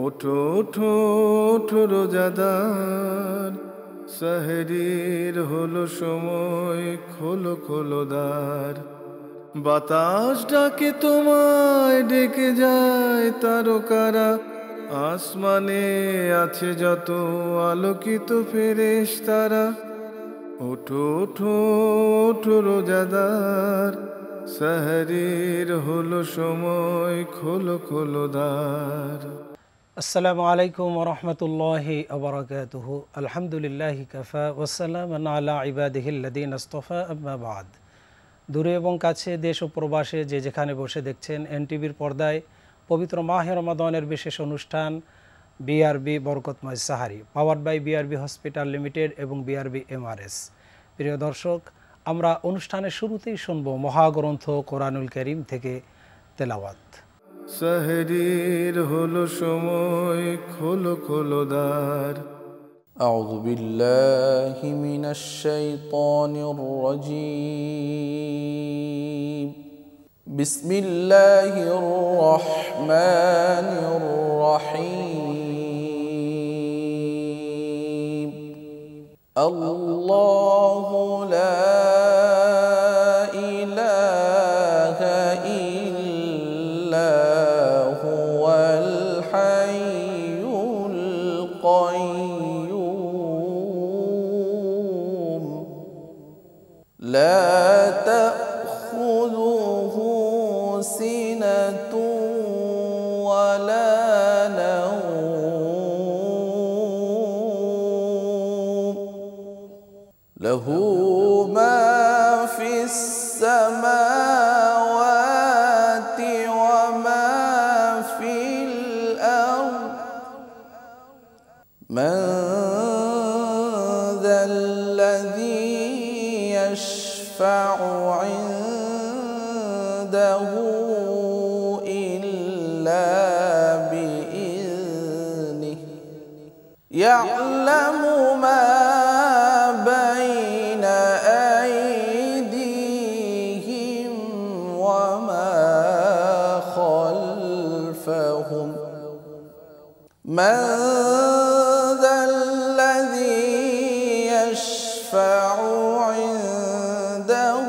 ওঠো ওঠো ওঠো রোজাদার, সেহরির হলো সময়, খোলো খোলো দ্বার। বাতাস ডাকে তোমায়, ডেকে যায় তারকারা, আসমানে আছে যত আলোকিত ফেরেশতারা। ওঠো ওঠো ওঠো রোজাদার, সেহরির হলো সময়, খোলো খোলো দ্বার। আসসালামু আলাইকুম ওয়া রাহমাতুল্লাহি ওয়া বারাকাতুহু। আলহামদুলিল্লাহি কাফা ওয়া সালামুন আলা ইবাদিহিল্লাযিনা ইসতাফা, আম্মা বা'দ। দূরে এবং কাছে, দেশ ও প্রবাসে যে যেখানে বসে দেখছেন এনটিভির পর্দায় পবিত্র মাহে রমাদানের বিশেষ অনুষ্ঠান বিআরবি বরকতময় সাহারি, powered by BRB hospital limited এবং বিআরবি এমআরএস। প্রিয় দর্শক, আমরা অনুষ্ঠানের শুরুতেই শুনব মহাগ্রন্থ কোরআনুল কারীম থেকে তেলাওয়াত। সেহরির হলো সময়, খোলো খোলো দ্বার। أعوذ بالله من الشيطان الرجيم. بسم الله الرحمن الرحيم. الله لا إله إلا هو الحي القيوم لا تأخذه سنة ولا نوم له ما في السماوات وما في الأرض من ذا الذي يشفع عنده إلا بإذنه يعلم ما بين أيديهم وما خلفهم من ذا الذي يشفع عنده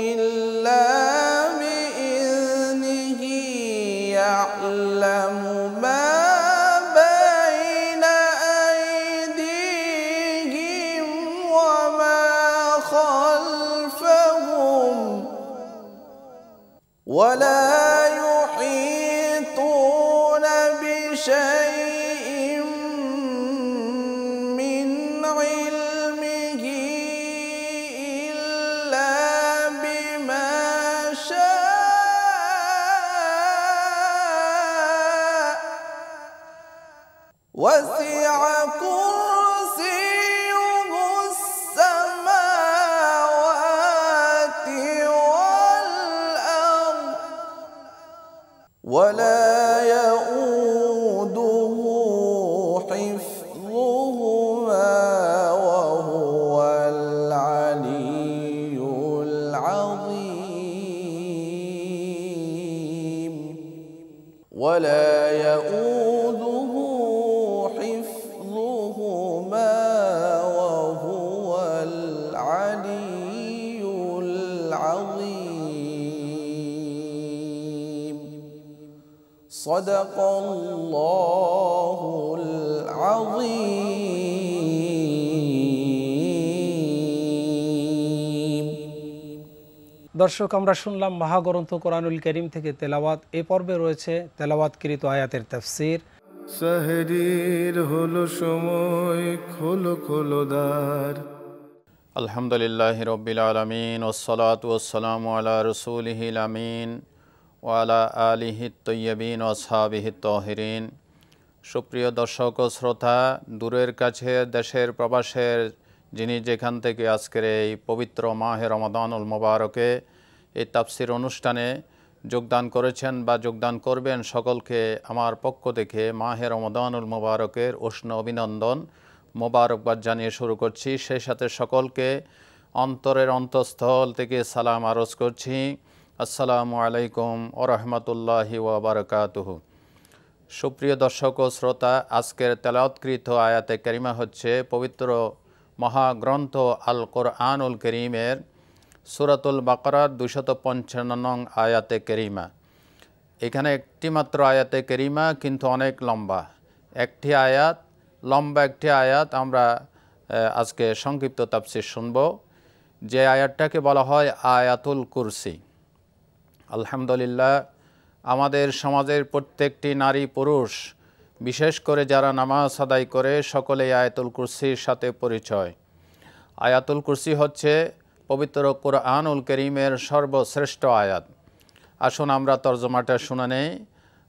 إلا بإذنه يعلم ما بين أيديهم وما خلفهم ولا يحيطون بشيء من علمه إلا بما شاء وسع كرسيه السماوات والأرض ولا يؤوده حفظهما وهو العلي العظيم ولا يؤوده حفظهما وهو العلي العظيم صدق الله العظيم. দর্শক, আমরা শুনলাম মহাগ্রন্থ কোরআনুল কারীম থেকে তেলাওয়াত। এ পর্বে রয়েছে তেলাওয়াতকৃত আয়াতের তাফসীর। সেহরির হলো সময়, খোলো খোলো দ্বার। আলহামদুলিল্লাহি রাব্বিল আলামিন ওয়াসসালাতু ওয়াসসালামু আলা রাসূলিহিল আমিন ওয়া আলা আলিহি তাইয়্যিবিন ওয়া আসহাবিহি তাহিরিন। সুপ্রিয় দর্শক ও শ্রোতা, দূরের কাছে, দেশের প্রবাসের যিনি যেখান থেকে আজকের এই পবিত্র মাহে রমাদানুল মুবারকে এই তাফসীর অনুষ্ঠানে যোগদান করেছেন বা যোগদান করবেন, সকলকে আমার পক্ষ থেকে মাহে রমাদানুল মুবারকের উষ্ণ অভিনন্দন, মোবারকবাদ জানিয়ে শুরু করছি। সেই সাথে সকলকে অন্তরের অন্তঃস্থল থেকে সালাম আরজ করছি। আসসালামু আলাইকুম ওয়া রাহমাতুল্লাহি ওয়া বারাকাতুহু। সুপ্রিয় দর্শক ও শ্রোতা, আজকের তেলাওয়াতকৃত আয়াতে কারিমা হচ্ছে পবিত্র মহাগ্রন্থ আল কোরআনুল কারীমের সূরাতুল বাকারার 255 নং আয়াতে কারিমা। এখানে একটি মাত্র আয়াতে কারিমা, কিন্তু অনেক লম্বা একটি আয়াত। লম্বা একটি আয়াত আমরা আজকে সংক্ষিপ্ত তাফসীর শুনব। যে আয়াতটাকে বলা হয় আয়াতুল কুরসি। আলহামদুলিল্লাহ, আমাদের সমাজের প্রত্যেকটি নারী পুরুষ, বিশেষ করে যারা নামাজ আদায় করে, সকলেই আয়াতুল কুরসির সাথে পরিচয়। আয়াতুল কুরসি হচ্ছে পবিত্র কোরআনুল কারীমের সর্বশ্রেষ্ঠ আয়াত। আসুন আমরা তর্জমাটা শুনে নেই।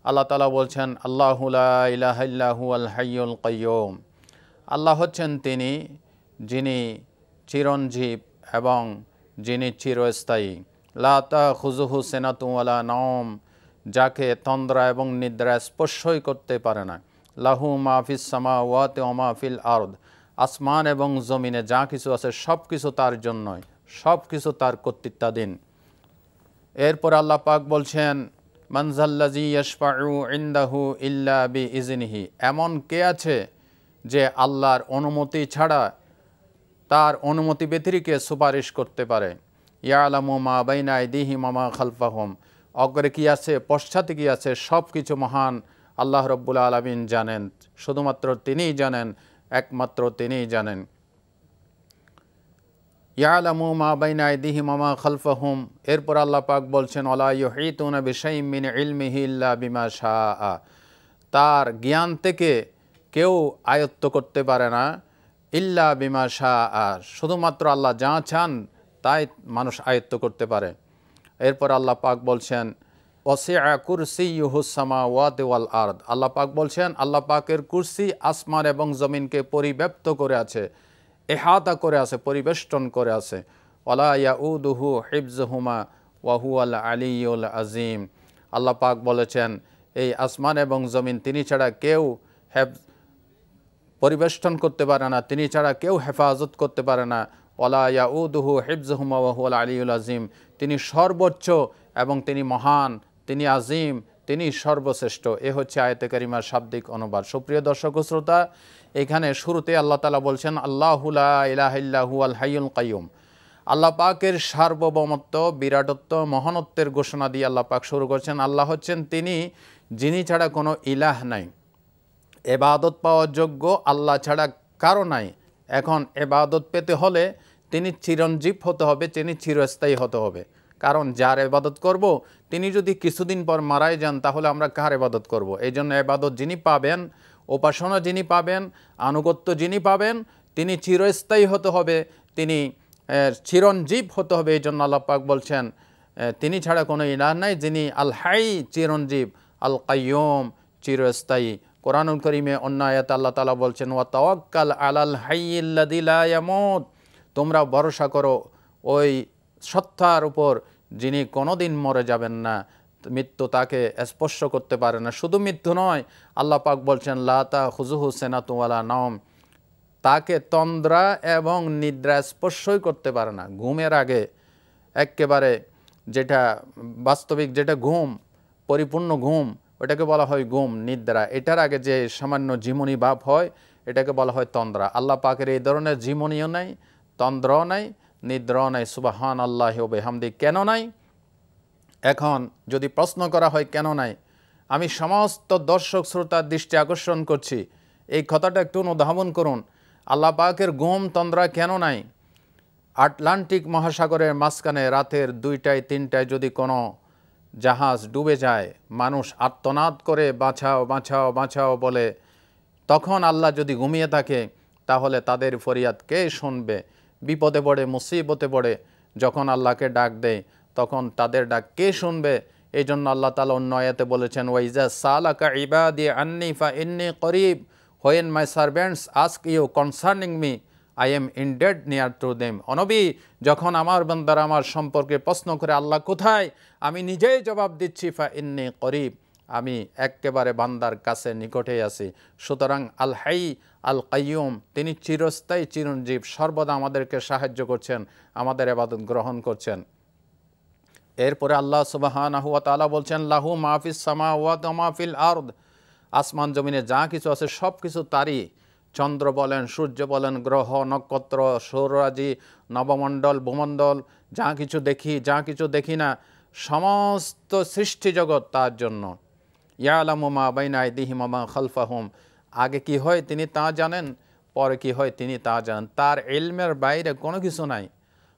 আল্লাহ তাআলা বলছেন, আল্লাহু লা ইলাহা ইল্লা হুয়াল হাইয়ুল কাইয়্যুম। আল্লাহ হচ্ছেন তিনি যিনি চিরঞ্জীব এবং যিনি চিরস্থায়ী। লা তাখুযুহু সিনাতুন ওয়ালা নাওম, যাকে তন্দ্রা এবং নিদ্রা স্পর্শই করতে পারে না। লাহু মা ফিস সামাওয়াতি ওয়া মা ফিল আরদ, আসমান এবং জমিনে যা কিছু আছে সব কিছু তার জন্যই, সব কিছু তার কর্তৃত্বাধীন। এরপর আল্লাহ পাক বলছেন, মানজাল্লাযী ইয়াশফাউ ইনদাহু ইল্লা বিইজনিহি, এমন কে আছে যে আল্লাহর অনুমতি ছাড়া, তার অনুমতি ব্যতিরেকে সুপারিশ করতে পারে। ইয়ালামু মা বাইনা আইদিহিম ওয়া মা খালফাহুম, অগ্রে কি আছে পশ্চাতে কি আছে সব কিছু মহান আল্লাহ রব্বুল আলামিন জানেন। শুধুমাত্র তিনিই জানেন, একমাত্র তিনিই জানেন। ইয়ালামু মা বাইনা আইদিহিম ওয়া মা খালফাহুম। এরপর আল্লাহ পাক বলছেন, ওয়ালা ইউহিতুনা বিশাইইন মিন ইলমিহি ইল্লা বিমা শাআ, তার জ্ঞান থেকে কেউ আয়ত্ত করতে পারে না, ইল্লা বিমা শাআ, শুধুমাত্র আল্লাহ যা চান তাই মানুষ আয়ত্ত করতে পারে। এরপর আল্লাহ পাক বলছেন, ওয়াসিআ কুরসিয়্যুহুস সামাওয়াতি ওয়াল আরদ, আল্লাহ পাক বলছেন আল্লাহ পাকের কুরসি আসমান এবং জমিনকে পরিব্যাপ্ত করে আছে, ইহাতা করে আছে, পরিবেষ্টন করে আছে। ওয়ালা ইয়াউদুহু হিফযুহুমা ওয়া হুয়াল আলিয়্যুল আযীম, আল্লাহ পাক বলেছেন এই আসমান এবং জমিন তিনি ছাড়া কেউ পরিবেষ্টন করতে পারে না, তিনি ছাড়া কেউ হেফাজত করতে পারে না। ওয়ালা ইয়াউদুহু হিফযুহুমা ওয়া হুয়াল আলিয়্যুল আযীম, তিনি সর্বোচ্চ এবং তিনি মহান, তিনি আজিম, তিনি সর্বশ্রেষ্ঠ। এ হচ্ছে আয়াতে কারিমার শাব্দিক অনুবাদ। সুপ্রিয় দর্শক ও শ্রোতা, এখানে শুরুতে আল্লাহ তাআলা বলছেন, আল্লাহু লা ইলাহা ইল্লা হুয়াল হাইয়ুল কাইয়্যুম, আল্লাহ পাকের সার্বভৌমত্ব, বিরাটত্ব, মহানত্বের ঘোষণা দিয়ে আল্লাহ পাক শুরু করছেন। আল্লাহ হচ্ছেন তিনি যিনি ছাড়া কোনো ইলাহ নাই, এবাদত পাওয়ার যোগ্য আল্লাহ ছাড়া কারো নাই। এখন এবাদত পেতে হলে তিনি চিরঞ্জীব হতে হবে, তিনি চিরস্থায়ী হতে হবে। কারণ যার এবাদত করব তিনি যদি কিছুদিন পর মারাই যান তাহলে আমরা কার এবাদত করব? এই জন্য এবাদত যিনি পাবেন, উপাসনা যিনি পাবেন, আনুগত্য যিনি পাবেন, তিনি চিরস্থায়ী হতে হবে, তিনি চিরঞ্জীব হতে হবে। এই জন্য আল্লাহ পাক বলছেন তিনি ছাড়া কোনো ইলাহ নাই, যিনি আল হাই চিরঞ্জীব, আল কাইয়্যুম চিরস্থায়ী। কোরআনুল কারীমে অন্য আয়াতে আল্লাহ তাআলা বলছেন, ওয়া তাওয়াক্কাল আলাল হাইয়্যিল্লাযী লা ইয়ামুত, তোমরা ভরসা করো ওই সত্তার উপর যিনি কোনোদিন মরে যাবেন না, মৃত্যু তাকে স্পর্শ করতে পারে না। শুধু মৃত্যু নয়, আল্লাহ পাক বলছেন লা তাখুযুহু সিনাতুন ওয়ালা নাওম, তাকে তন্দ্রা এবং নিদ্রা স্পর্শই করতে পারে না। ঘুমের আগে একেবারে যেটা বাস্তবিক, যেটা ঘুম, পরিপূর্ণ ঘুম, ওটাকে বলা হয় ঘুম, নিদ্রা। এটার আগে যে সামান্য ঝিমুনি ভাব হয় এটাকে বলা হয় তন্দ্রা। আল্লাহ পাকের এই ধরনের ঝিমুনিও নাই, তন্দ্রাও নাই, নিদ্রাও নাই। সুবহানাল্লাহি ওয়া বিহামদিহি। কেন নাই? এখন যদি প্রশ্ন করা হয় কেন নাই, আমি সমস্ত দর্শক শ্রোতার দৃষ্টি আকর্ষণ করছি, এই কথাটা একটু অনুধাবন করুন। আল্লাহ পাকের ঘুম তন্দ্রা কেন নাই? আটলান্টিক মহাসাগরের মাঝখানে রাতের 2টায় 3টায় যদি কোনো জাহাজ ডুবে যায়, মানুষ আর্তনাদ করে বাঁচাও বাঁচাও বাঁচাও বলে, তখন আল্লাহ যদি ঘুমিয়ে থাকে তাহলে তাদের ফরিয়াদ কে শুনবে? বিপদে পড়ে, মুসিবতে পড়ে যখন আল্লাহকে ডাক দেয় তখন তাদের ডাক কে শুনবে? এই জন্য আল্লাহ তাআলা অন্য আয়াতে বলেছেন, ওয়াইজা সালাকা ইবাদি আন্নি ফা ইন্নী করিব, when my servants ask you concerning me I am indeed near to them. অনবী, যখন আমার বান্দারা আমার সম্পর্কে প্রশ্ন করে আল্লাহ কোথায়, আমি নিজেই জবাব দিচ্ছি ফা ইন্নী করিব, আমি একেবারে বান্দার কাছে নিকটেই আছি। সুতরাং আল হাই আল কাইয়ুম, তিনি চিরস্থায়ী চিরঞ্জীব, সর্বদা আমাদেরকে সাহায্য করছেন, আমাদের ইবাদত গ্রহণ করছেন। এরপরে আল্লাহ সুবহানাহু ওয়া তাআলা বলছেন, লাহু মা ফিস সামাওয়াতি ওয়া মা ফিল আরদ, আসমান জমিনে যা কিছু আছে সব কিছু তারই। চন্দ্র বলেন, সূর্য বলেন, গ্রহ নক্ষত্র, সৌররাজি, নবমণ্ডল, ভূমণ্ডল, যা কিছু দেখি যা কিছু দেখি না, সমস্ত সৃষ্টি জগৎ তার জন্য। ইয়ালামু মা বাইনা আইদিহিম ওয়া মা খালফাহুম, আগে কি হয় তিনি তা জানেন, পরে কি হয় তিনি তা জানেন। তার ইলমের বাইরে কোনো কিছু নাই।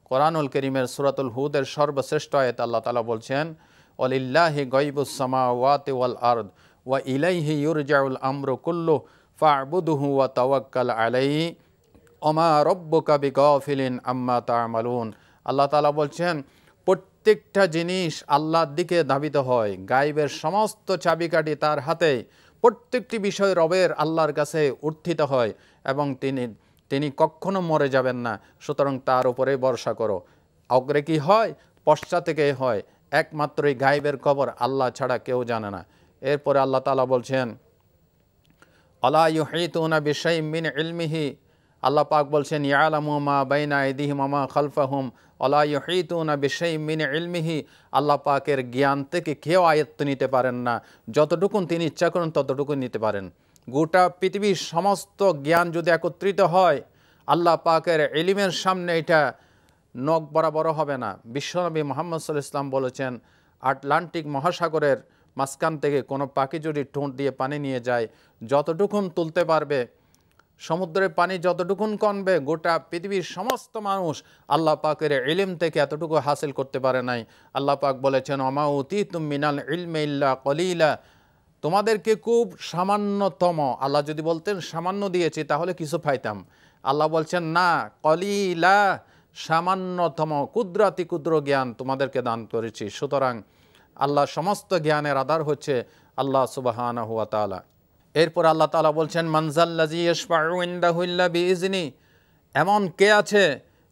কোরআনুল কারীমের সূরাতুল হুদের সর্বশ্রেষ্ঠ আয়াত আল্লাহ তাআলা বলছেন, ওয়ালিল্লাহি গায়বুস সামাওয়াতি ওয়াল আরদ ওয়া ইলাইহি ইউরজাউল আমরু কুল্লু ফা'বুদহু ওয়া তাওয়াক্কাল আলাইহি ওমা রব্বুকা বিগাফিলিন আম্মা তা'মালুন। আল্লাহ তাআলা বলছেন প্রত্যেকটা জিনিস আল্লাহর দিকে ধাবিত হয়, গায়বের সমস্ত চাবিকাঠি তার হাতে, প্রত্যেকটি বিষয় রবের আল্লাহর কাছে উত্থিত হয় এবং তিনি কখনো মরে যাবেন না, সুতরাং তার উপরে ভরসা করো। অগ্রে কি হয়, পশ্চাৎ থেকে হয়, একমাত্রই গায়বের খবর আল্লাহ ছাড়া কেউ জানে না। এরপরে আল্লাহ তাআলা বলছেন, আলা ইউহিতুনা বিশাইইম মিন ইলমিহি, আল্লাহ পাক বলছেন ইয়ালামু মা বাইনা আইদিহিম ওয়া মা খালফাহুম আলা ইউহিতুনা বিশাইইম মিন ইলমিহি, আল্লাহ পাকের জ্ঞান থেকে কেউ আয়ত্ত নিতে পারেন না, যতটুকুন তিনি ইচ্ছা করেন ততটুকু নিতে পারেন। গোটা পৃথিবীর সমস্ত জ্ঞান যদি একত্রিত হয়, আল্লাহ পাকের ইলমের সামনে এটা নখ বরাবর হবে না। বিশ্বনবী মুহাম্মদ সাল্লাল্লাহু আলাইহি ওয়াসাল্লাম বলেছেন, আটলান্টিক মহাসাগরের মাঝখান থেকে কোনো পাখি যদি ঠোঁট দিয়ে পানি নিয়ে যায়, যতটুকুন তুলতে পারবে, সমুদ্রের পানি যতটুকুন কমবে, গোটা পৃথিবীর সমস্ত মানুষ আল্লাহ পাকের ইলম থেকে এতটুকু হাসিল করতে পারে নাই। আল্লাহ পাক বলেছেন, ওমা উতীতুম মিনাল ইলমি ইল্লা কলিলা, তোমাদেরকে খুব সামান্যতম, আল্লাহ যদি বলতেন সামান্য দিয়েছি তাহলে কিছু পাইতাম, আল্লাহ বলছেন না, কলিলা, সামান্যতম কুদরাতি ক্ষুদ্র জ্ঞান তোমাদেরকে দান করেছি। সুতরাং আল্লাহ সমস্ত জ্ঞানের আধার হচ্ছে আল্লাহ সুবহানাহু ওয়া তাআলা। এরপর আল্লাহ তাআলা বলছেন, মানজাল্লাযী ইয়াশফাউ ইনদাহু ইল্লা বিইজনি, এমন কে আছে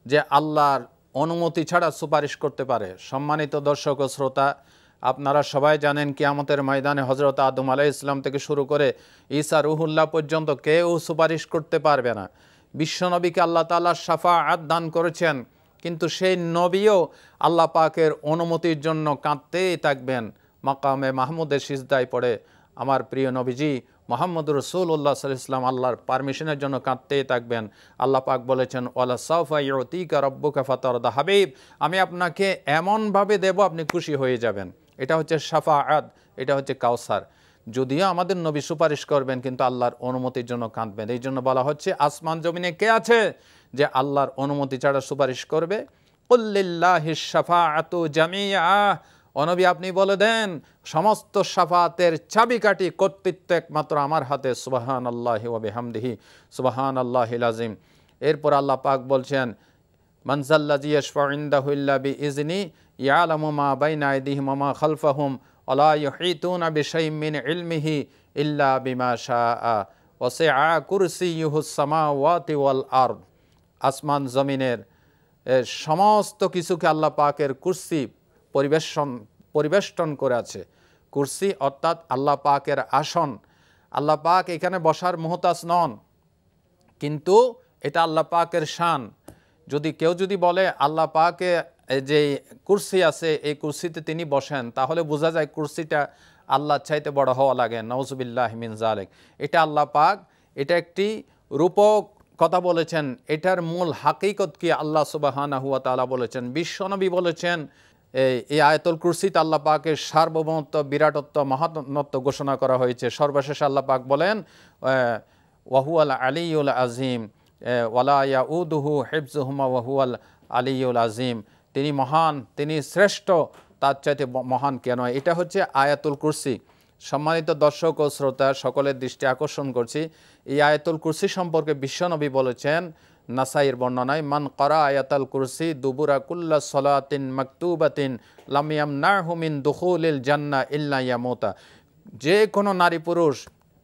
যে আল্লাহর অনুমতি ছাড়া সুপারিশ করতে পারে। সম্মানিত দর্শক ও শ্রোতা, আপনারা সবাই জানেন কিয়ামতের ময়দানে হযরত আদম আলাইহিস সালাম থেকে শুরু করে ঈসা রূহুল্লাহ পর্যন্ত কেউ সুপারিশ করতে পারবে না। বিশ্বনবীকে আল্লাহ তাআলা শাফাআত দান করেছেন, কিন্তু সেই নবীও আল্লাহ পাকের অনুমতির জন্য কাঁদতেই থাকবেন। মাকামে মাহমুদের সিজদায় পড়ে আমার প্রিয় নবীজি মুহাম্মদুর রাসূলুল্লাহ সাল্লাল্লাহু আলাইহি ওয়াসাল্লাম আল্লাহর পারমিশনের জন্য কাঁদতেই থাকবেন। আল্লাহ পাক বলেছেন, ওয়ালা সাওফা ইউতিকা রাব্বুকা ফাতারদা, হাবিব আমি আপনাকে এমনভাবে দেব আপনি খুশি হয়ে যাবেন। এটা হচ্ছে শাফাআত, এটা হচ্ছে কাউসার। যদিও আমাদের নবী সুপারিশ করবেন, কিন্তু আল্লাহর অনুমতির জন্য কাঁদবেন। এই জন্য বলা হচ্ছে আসমান জমিনে কে আছে যে আল্লাহর অনুমতি ছাড়া সুপারিশ করবে? কুল লিল্লাহিশ শাফাআতু জামিআ, ও নবী আপনি বলে দেন সমস্ত শাফাতের চাবিকাঠি কর্তৃত্ব একমাত্র আমার হাতে। সুবহানাল্লাহি ওয়া বিহামদিহি সুবহানাল্লাহিল আযীম। এরপর আল্লাহ পাক বলছেন, মানজাল্লাযী ইয়াশফাউ ইনদাহু ইল্লা বিইজনি ইয়ালামু মা বাইনা আইদিহিম ওয়া মা খালফাহুম ওয়ালা ইউহিতুনা বিশাইইম মিন ইলমিহি ইল্লা বিমা শাআ ওয়াসিআ কুরসিয়্যুহুস সামাওয়াতি ওয়াল আরদ, আসমান জমিনের সমস্ত কিছুকে আল্লাহ পাকের কুরসি পরিবেষ্টন করে আছে। কুরসি অর্থাৎ আল্লাহ পাকের আসন। আল্লাহ পাক এখানে বসার মুহতাজ নন, কিন্তু এটা আল্লাহ পাকের শান। কেউ যদি বলে আল্লাহ পাকে যে কুরসি আছে এই কুরসিতে তিনি বসেন, তাহলে বোঝা যায় কুরসিটা আল্লাহর চাইতে বড় হওয়া লাগে। নাউজুবিল্লাহি মিন যালিক। এটা আল্লাহ পাক, এটা একটি রূপক কথা বলেছেন, এটার মূল হাকিকত কি আল্লাহ সুবহানাহু ওয়া তাআলা বলেছেন। বিশ্বনবী বলেছেন এই আয়াতুল কুরসিতে আল্লাহ পাকের সার্বভৌমত্ব, বিরাটত্ব, মহাত্মত্ব ঘোষণা করা হয়েছে। সর্বশেষ আল্লাহ পাক বলেন, ওয়াহুয়াল আলিয়ুল আযীম ওয়ালা ইয়াউদুহু হিফযুহুমা ওয়াহুয়াল আলিয়ুল আযীম, তিনি মহান, তিনি শ্রেষ্ঠ, তার চাইতে মহান কে নয়। এটা হচ্ছে আয়াতুল কুরসি। সম্মানিত দর্শক ও শ্রোতা, সকলের দৃষ্টি আকর্ষণ করছি, এই আয়াতুল কুরসি সম্পর্কে বিশ্বনবী বলেছেন নাসাইর বর্ণনায়, মান করা আয়াতুল কুরসি দুবুরা কুল্লা সলাতিন মাকতুবাতিন লাম ইয়ামনাহু মিন দুখুলিল জান্নাহ ইল্লা ইয়ামুতা, যে কোনো নারী পুরুষ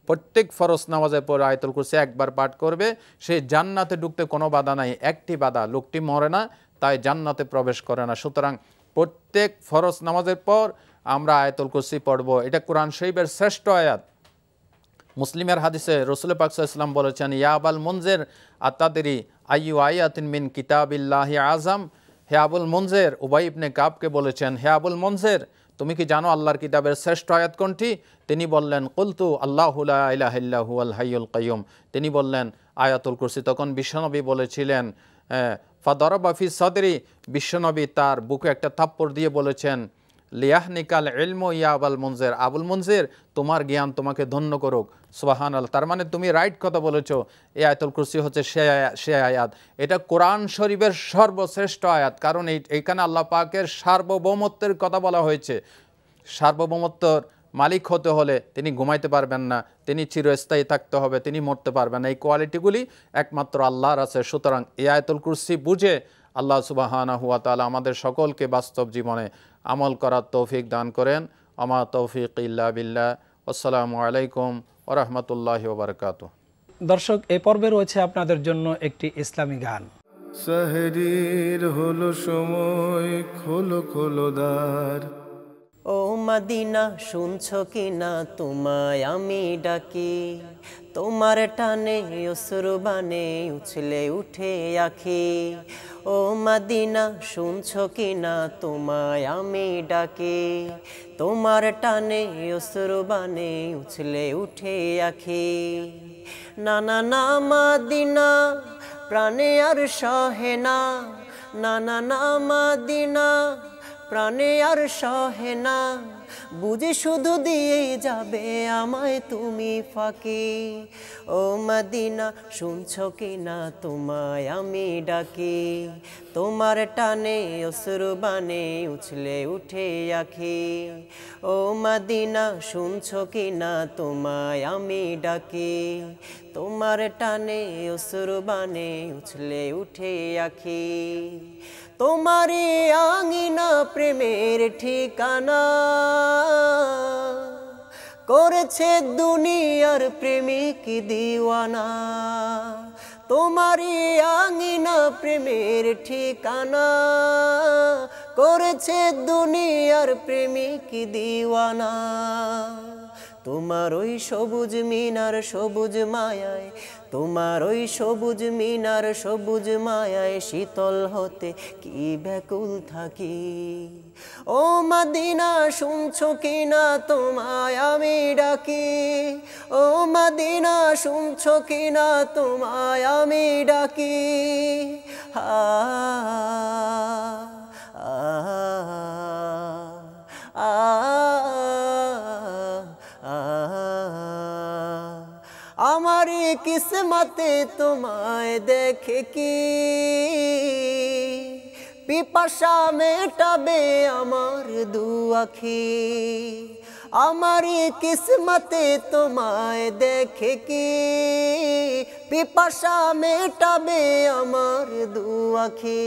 প্রত্যেক ফরজ নামাজের পর আয়াতুল কুরসি একবার পাঠ করবে, সে জান্নাতে ঢুকতে কোনো বাধা নাই। একটি বাধা, লোকটি মরে না, তাই জান্নাতে প্রবেশ করে না। সুতরাং প্রত্যেক ফরজ নামাজের পর আমরা আয়াতুল কুরসি পড়ব। এটা কোরআন শরীফের শ্রেষ্ঠ আয়াত। মুসলিমের হাদিসে রাসূল পাক সাল্লাল্লাহু আলাইহি ওয়াসাল্লাম বলেছেন, ইয়া আবুল মুনজির আতাদরি আইয়ু আয়াতিন মিন কিতাবিল্লাহি আযম, হে আবুল মুনজির, উবাই ইবনে কাবকে বলেছেন, হে আবুল মুনজির তুমি কি জানো আল্লাহর কিতাবের শ্রেষ্ঠ আয়াত কোনটি? তিনি বললেন কুলতু আল্লাহু লা ইলাহা ইল্লা হুয়াল হাইয়ুল কাইয়ুম। তিনি বললেন আয়াতুল কুরসি। তখন বিশ্বনবী বলেছিলেন ফাদারাবা ফি সাদরি, বিশ্বনবী তার বুকে একটা থাপ্পড় দিয়ে বলেছেন লিয়াহনিকাল ইলমু ইয়া আবুল মুনজির, আবুল মুনজির তোমার জ্ঞান তোমাকে ধন্য করুক। সুবহানাল্লাহ। তার মানে তুমি রাইট কথা বলেছো, এই আয়াতুল কুরসি হচ্ছে সে আয়াত। এটা কোরআন শরীফের সর্বশ্রেষ্ঠ আয়াত, কারণ এইখানে আল্লাহ পাকের সার্বভৌমত্বের কথা বলা হয়েছে। সার্বভৌমত্বর মালিক হতে হলে তিনি ঘুমাইতে পারবেন না, তিনি চিরস্থায়ী থাকতে হবে, তিনি মরতে পারবেন না। এই কোয়ালিটিগুলি একমাত্র আল্লাহর আছে। সুতরাং এই আয়াতুল কুরসি বুঝে আল্লাহ সুবহানাহু ওয়া তাআলা আমাদের সকলকে বাস্তব জীবনে আমল করার তৌফিক দান করেন। আমা তৌফিক ইল্লা বিল্লাহ। আসসালামু আলাইকুম ওয়া রাহমাতুল্লাহি ওয়া বারাকাতুহু। দর্শক, এই পর্বে রয়েছে আপনাদের জন্য একটি ইসলামী গান। সাহরির হলো সময়, খোলো খোলো দ্বার। ও মদিনা শুনছো কিনা তোমায় আমি ডাকি, তোমার টানে অশ্রুবানে উছলে উঠে আখি। ও মদিনা শুনছো কিনা তোমায় আমি ডাকি, তোমার টানে অশ্রুবানে উছলে উঠে আখি। না না না মদিনা প্রাণে আর সহে না, না না না মদিনা প্রাণে আর সহে না, বুঝি শুধু দিয়ে যাবে আমায় তুমি ফাঁকি। ও মদিনা শুনছো কিনা তোমায় আমি ডাকি, তোমার টানে অশ্রুবানে উছলে উঠে আখি। ও মদিনা শুনছো কিনা তোমায় আমি ডাকি, তোমার টানে অশ্রুবানে উছলে উঠে আখি। তোমারি আঙিনা প্রেমের ঠিকানা, করেছে দুনিয়ার প্রেমিক দিওয়ানা। তোমারি আঙিনা প্রেমের ঠিকানা, করেছে দুনিয়ার প্রেমিক দিওয়ানা। তোমার ওই সবুজ মিনার সবুজ মায়ায়, তোমার ওই সবুজ মিনার সবুজ মায়ায় শীতল হতে কি ব্যাকুল থাকি। ও মদিনা শুনছো কিনা তোমায় আমি ডাকি, ও মদিনা শুনছো কিনা তোমায় আমি ডাকি। আ আ আমারি কিসমতে তোমায় দেখে কি, পিপাসা মেটাবে আমার দু আখি। আমারি কিসমতে তোমায় দেখে কি, পিপাসা মেটাবে আমার দু আখি।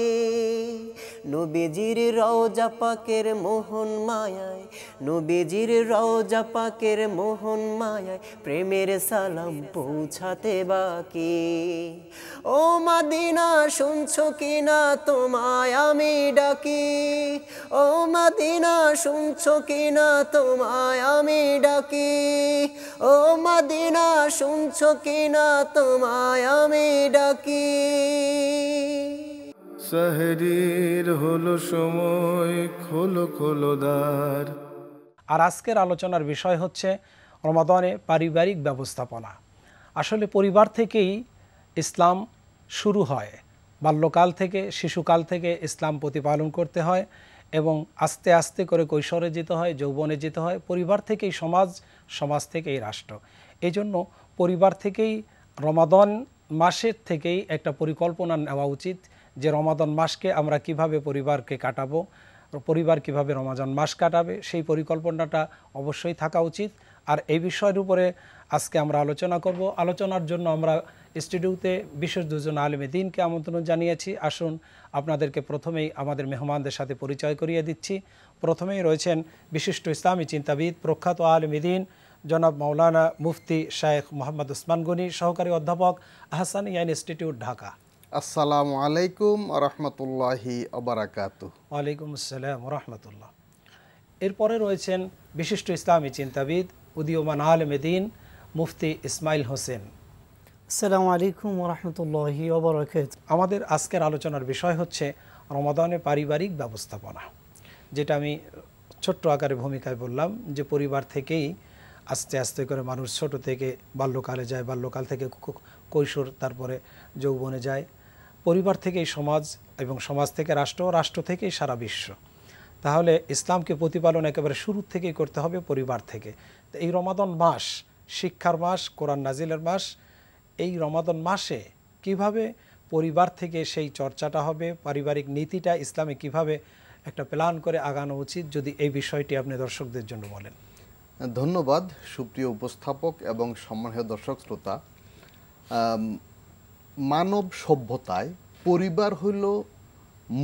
নবীজির রওজা পাকের মোহন মায়ায়, নবীজির রওজা পাকের মোহন মায়ায় প্রেমের সালাম পৌঁছাতে বাকি। ও মদিনা শুনছো কিনা তোমায় আমি ডাকি, ও মদিনা শুনছো কিনা তোমায় আমি ডাকি। ও মদিনা শুনছো কিনা তোমায় আমি ডাকি। সাহরির হলো সময়, খোলো খোলো দ্বার। আর আজকের আলোচনার বিষয় হচ্ছে রমাদানে পারিবারিক ব্যবস্থাপনা। আসলে পরিবার থেকেই ইসলাম শুরু হয়। বাল্যকাল থেকে, শিশুকাল থেকে ইসলাম প্রতিপালন করতে হয় এবং আস্তে আস্তে করে কৈশোরে যেতে হয়, যৌবনে যেতে হয়। পরিবার থেকেই সমাজ, সমাজ থেকেই রাষ্ট্র। এই জন্য পরিবার থেকেই রমাদান মাসের থেকেই একটা পরিকল্পনা নেওয়া উচিত যে রমাদান মাসকে আমরা কিভাবে পরিবারকে কাটাবো, পরিবার কিভাবে রমাদান মাস কাটাবে, সেই পরিকল্পনাটা অবশ্যই থাকা উচিত। আর এই বিষয়ের উপরে আজকে আমরা আলোচনা করব। আলোচনার জন্য আমরা স্টুডিওতে বিশেষ দুজন আলেমে দ্বীনকে আমন্ত্রণ জানিয়েছি। আসুন আপনাদেরকে প্রথমেই আমাদের মেহমানদের সাথে পরিচয় করিয়ে দিচ্ছি। প্রথমেই রয়েছেন বিশিষ্ট ইসলামী চিন্তাবিদ, প্রখ্যাত আলেমে দ্বীন জনাব মাওলানা মুফতি শায়েখ মোহাম্মদ ওসমান গনি, সহকারী অধ্যাপক আহসানিয়া ইনস্টিটিউট, ঢাকা। আসসালামু আলাইকুম রহমতুল্লাহি ওবারাকাতুহু। ওয়ালাইকুম আসসালাম রহমতুল্লাহ। এরপরে রয়েছেন বিশিষ্ট ইসলামী চিন্তাবিদ, উদীয়মান আলেমে দ্বীন মুফতি ইসমাইল হোসেন। আসসালামু আলাইকুম রহমতুল্লাহি ওবারাকাতুহু। আমাদের আজকের আলোচনার বিষয় হচ্ছে রমাদানে পারিবারিক ব্যবস্থাপনা, যেটা আমি ছোট্ট আকারে ভূমিকায় বললাম যে পরিবার থেকেই আস্তে আস্তে করে মানুষ ছোট থেকে বাল্যকালে যায়, বাল্যকাল থেকে কৈশোর, তারপরে যৌবনে যায়। পরিবার থেকেই সমাজ, এবং সমাজ থেকে রাষ্ট্র, রাষ্ট্র থেকেই সারা বিশ্ব। তাহলে ইসলামকে প্রতিপালন একেবারে শুরু থেকেই করতে হবে পরিবার থেকে। তো এই রমাদান মাস শিক্ষার মাস, কোরআন নাজিলের মাস। এই রমাদান মাসে কিভাবে পরিবার থেকে সেই চর্চাটা হবে, পারিবারিক নীতিটা ইসলামে কিভাবে একটা প্ল্যান করে আগানো উচিত, যদি এই বিষয়টি আপনি দর্শকদের জন্য বলেন। ধন্যবাদ সুপ্রিয় উপস্থাপক এবং সম্মানীয় দর্শক শ্রোতা। মানব সভ্যতায় পরিবার হইল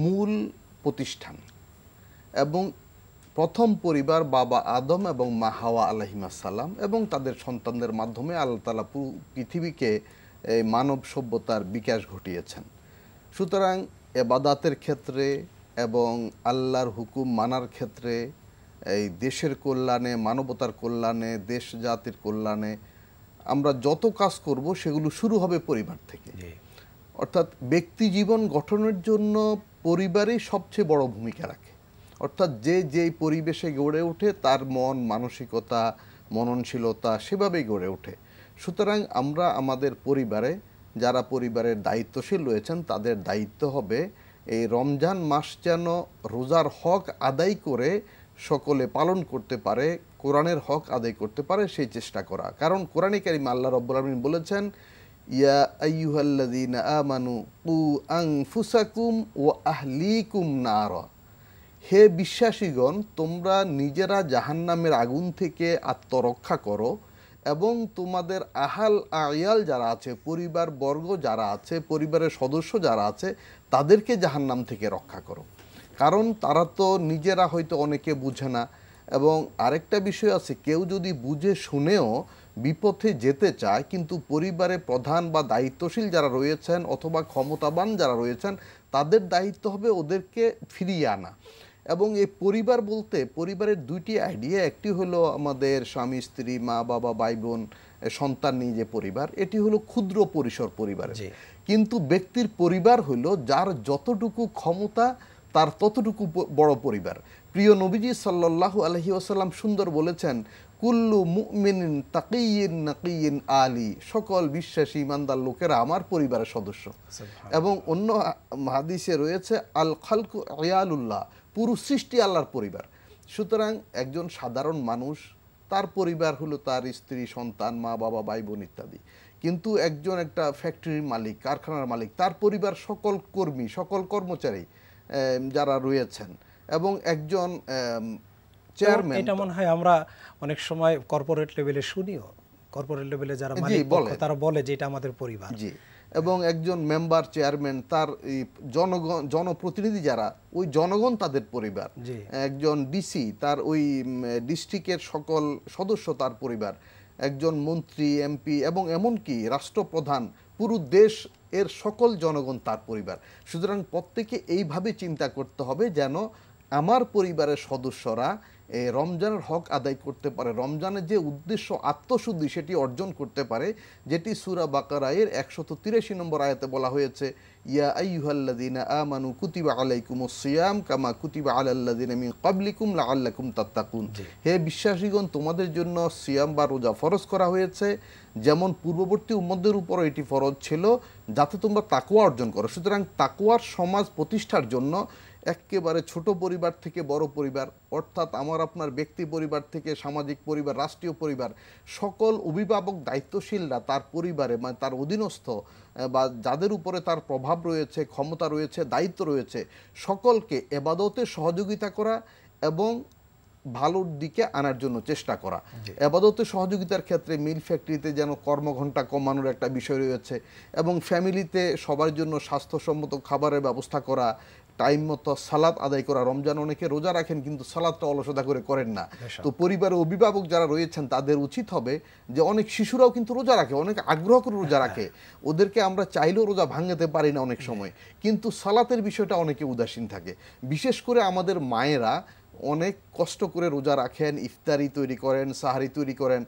মূল প্রতিষ্ঠান, এবং প্রথম পরিবার বাবা আদম এবং মা হাওয়া আলাইহিসসালাম এবং তাদের সন্তানদের মাধ্যমে আল্লাহ তাআলা পৃথিবীকে এই মানব সভ্যতার বিকাশ ঘটিয়েছেন। সুতরাং ইবাদতের ক্ষেত্রে এবং আল্লাহর হুকুম মানার ক্ষেত্রে, এই দেশের কল্যাণে, মানবতার কল্যাণে, দেশ জাতির কল্যাণে আমরা যত কাজ করব সেগুলো শুরু হবে পরিবার থেকে। অর্থাৎ ব্যক্তি জীবন গঠনের জন্য পরিবারই সবচেয়ে বড় ভূমিকা রাখে। অর্থাৎ যে যেই পরিবেশে গড়ে ওঠে তার মন মানসিকতা মননশীলতা সেভাবেই গড়ে ওঠে। সুতরাং আমরা আমাদের পরিবারে যারা পরিবারের দায়িত্বশীল রয়েছেন তাদের দায়িত্ব হবে এই রমজান মাস যেন রোজার হক আদায় করে সকলে পালন করতে পারে, কোরআনের হক আদায় করতে পারে সেই চেষ্টা করা। কারণ কোরআনে কারিমে আল্লাহ রাব্বুল আলামিন বলেছেন, ইয়া আইয়ুহাল্লাযীনা আমানু কু আনফুসাকুম ওয়া আহলিকুম নারা, হে বিশ্বাসীগণ তোমরা নিজেরা জাহান্নামের আগুন থেকে আত্মরক্ষা করো এবং তোমাদের আহাল আয়াল যারা আছে, পরিবার বর্গ যারা আছে, পরিবারের সদস্য যারা আছে তাদেরকে জাহান্নাম থেকে রক্ষা করো। কারণ তারা তো নিজেরা হয়তো অনেকে বুঝে না, এবং আরেকটা বিষয় আছে, কেউ যদি বুঝে শুনেও বিপথে যেতে চায় কিন্তু পরিবারে প্রধান বা দায়িত্বশীল যারা রয়েছেন অথবা ক্ষমতাবান যারা রয়েছেন তাদের দায়িত্ব হবে ওদেরকে ফিরিয়ে আনা। এবং এই পরিবার বলতে পরিবারের দুইটি আইডিয়া, একটি হলো আমাদের স্বামী স্ত্রী মা বাবা ভাই বোন সন্তান নিয়ে যে পরিবার, এটি হলো ক্ষুদ্র পরিসর পরিবার। কিন্তু ব্যক্তির পরিবার হলো যার যতটুকু ক্ষমতা তার ততটুকু বড় পরিবার। প্রিয় নবীজি সাল্লাল্লাহু আলাইহি ওয়াসাল্লাম সুন্দর বলেছেন, কুল্লু মুমিনিন তাকিয়্যিন নাকিয়্যিন আলী, সকল বিশ্বাসী ইমানদার লোকেরা আমার পরিবারের সদস্য। এবং অন্য হাদিসে রয়েছে আল খালকু ইয়ালুল্লাহ, পুরো সৃষ্টি আল্লাহর পরিবার। সুতরাং একজন সাধারণ মানুষ তার পরিবার হলো তার স্ত্রী সন্তান মা বাবা ভাই বোন ইত্যাদি, কিন্তু একজন একটা ফ্যাক্টরির মালিক কারখানার মালিক তার পরিবার সকল কর্মী সকল কর্মচারী যারা রয়েছেন, এবং একজন চেয়ারম্যান। এটা মনে হয় আমরা অনেক সময় কর্পোরেট লেভেলে শুনিও, কর্পোরেট লেভেলে যারা মালিক তারা বলে যে এটা আমাদের পরিবার। জি, এবং একজন মেম্বার চেয়ারম্যান তার জনগণ জনপ্রতিনিধি যারা ওই জনগণ তাদের পরিবার। একজন ডিসি তার ওই ডিস্ট্রিক্টের সকল সদস্য তার পরিবার। একজন মন্ত্রী এমপি এবং এমনকি রাষ্ট্রপ্রধান পুরো দেশ এর সকল জনগণ তার পরিবার। সুতরাং প্রত্যেকে এইভাবে চিন্তা করতে হবে যেন আমার পরিবারের সদস্যরা রমজানের হক আদায় করতে পারে, রমজানের যে উদ্দেশ্য আত্মশুদ্ধি সেটি অর্জন করতে পারে, যেটি সূরা বাকারায়ের 183 নম্বর আয়াতে বলা হয়েছে, ইয়া আইয়ুহাল্লাযীনা আমানু কুতিবা আলাইকুমুস সিয়াম কামা কুতিবা আলাল্লাযীনা মিন ক্বাবলিকুম লাআল্লাকুম তাত্তাকুন। হে বিশ্বাসীগণ তোমাদের জন্য সিয়াম বা রোজা ফরজ করা হয়েছে যেমন পূর্ববর্তী উম্মতদের উপর এটি ফরজ ছিল যাতে তোমরা তাকওয়া অর্জন করো। সুতরাং তাকওয়ার সমাজ প্রতিষ্ঠার জন্য একেবারে ছোট পরিবার থেকে বড় পরিবার, অর্থাৎ আমার আপনার ব্যক্তি পরিবার থেকে সামাজিক পরিবার, রাষ্ট্রীয় পরিবার, সকল অভিভাবক দায়িত্বশীলরা তার পরিবারে মানে তার অধীনস্থ বা যাদের উপরে তার প্রভাব রয়েছে, ক্ষমতা রয়েছে, দায়িত্ব রয়েছে, সকলকে ইবাদতে সহযোগিতা করা এবং ভালোর দিকে আনার জন্য চেষ্টা করা। ইবাদতে সহযোগিতার ক্ষেত্রে মিল ফ্যাক্টরিতে যেন কর্মঘণ্টা কমানোর একটা বিষয় রয়েছে, এবং ফ্যামিলিতে সবার জন্য স্বাস্থ্যসম্মত খাবারের ব্যবস্থা করা, টাইম মতো সালাত আদায় করা। রমজান অনেকে রোজা রাখেন কিন্তু সালাতটা অলসতা করে করেন না। তো পরিবারের অভিভাবক যারা রয়েছেন তাদের উচিত হবে যে অনেক শিশুরাও কিন্তু রোজা রাখে, অনেক আগ্রহ করে রোজা রাখে, ওদেরকে আমরা চাইলেও রোজা ভাঙাতে পারি না অনেক সময়, কিন্তু সালাতের বিষয়টা অনেকে উদাসীন থাকে। বিশেষ করে আমাদের মায়েরা অনেক কষ্ট করে রোজা রাখেন, ইফতারি তৈরি করেন, সাহারি তৈরি করেন,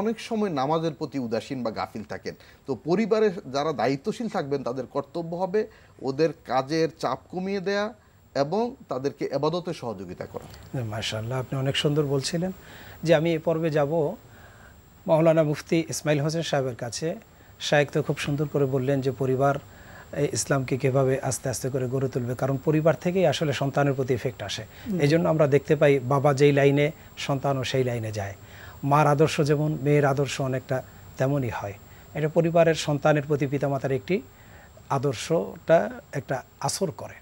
অনেক সময় নামাজের প্রতি উদাসীন বা গাফিল থাকেন। তো পরিবারের যারা দায়িত্বশীল থাকবেন তাদের কর্তব্য হবে ওদের কাজের চাপ কমিয়ে দেয়া এবং তাদেরকে ইবাদতে সহযোগিতা করা। মাশাআল্লাহ, আপনি অনেক সুন্দর বলছিলেন। যে আমি এই পর্বে যাব মাওলানা মুফতি ইসমাইল হোসেন সাহেবের কাছে। শায়েখ তো খুব সুন্দর করে বললেন যে পরিবার ইসলামকে কীভাবে আস্তে আস্তে করে গড়ে তুলবে, কারণ পরিবার থেকেই আসলে সন্তানের প্রতি এফেক্ট আসে। এই জন্য আমরা দেখতে পাই বাবা যেই লাইনে সন্তানও সেই লাইনে যায়। মার আদর্শ যেমন মেয়ের আদর্শ অনেকটা তেমনই হয়। এটা পরিবারের সন্তানের প্রতি পিতামাতার একটি আদর্শটা একটা আসর করে।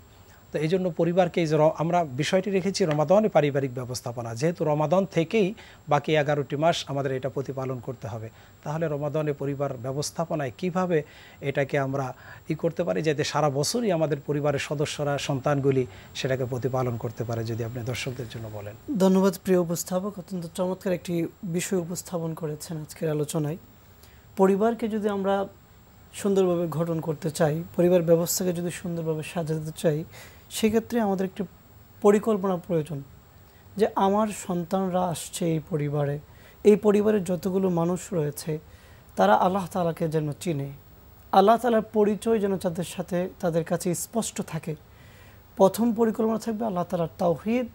তো এই জন্য পরিবারকে আমরা বিষয়টি রেখেছি রমাদানে পারিবারিক ব্যবস্থাপনা, যেহেতু রমাদান থেকেই বাকি 11টি মাস আমাদের এটা প্রতিপালন করতে হবে। তাহলে রমাদানে পরিবার ব্যবস্থাপনায় কিভাবে এটাকে আমরা করতে পারি যাতে সারা বছরই আমাদের পরিবারের সদস্যরা সন্তানগুলি সেটাকে প্রতিপালন করতে পারে, যদি আপনি দর্শকদের জন্য বলেন। ধন্যবাদ প্রিয় উপস্থাপক, অত্যন্ত চমৎকার একটি বিষয় উপস্থাপন করেছেন আজকের আলোচনায়। পরিবারকে যদি আমরা সুন্দরভাবে গঠন করতে চাই, পরিবার ব্যবস্থাকে যদি সুন্দরভাবে সাজাতে চাই, সেক্ষেত্রে আমাদের একটি পরিকল্পনা প্রয়োজন যে আমার সন্তানরা আসছে এই পরিবারের যতগুলো মানুষ রয়েছে তারা আল্লাহ তাআলাকে যেন চিনে, আল্লাহ তাআলার পরিচয় যেন তাদের কাছে স্পষ্ট থাকে। প্রথম পরিকল্পনা থাকবে আল্লাহ তাআলার তাওহীদ,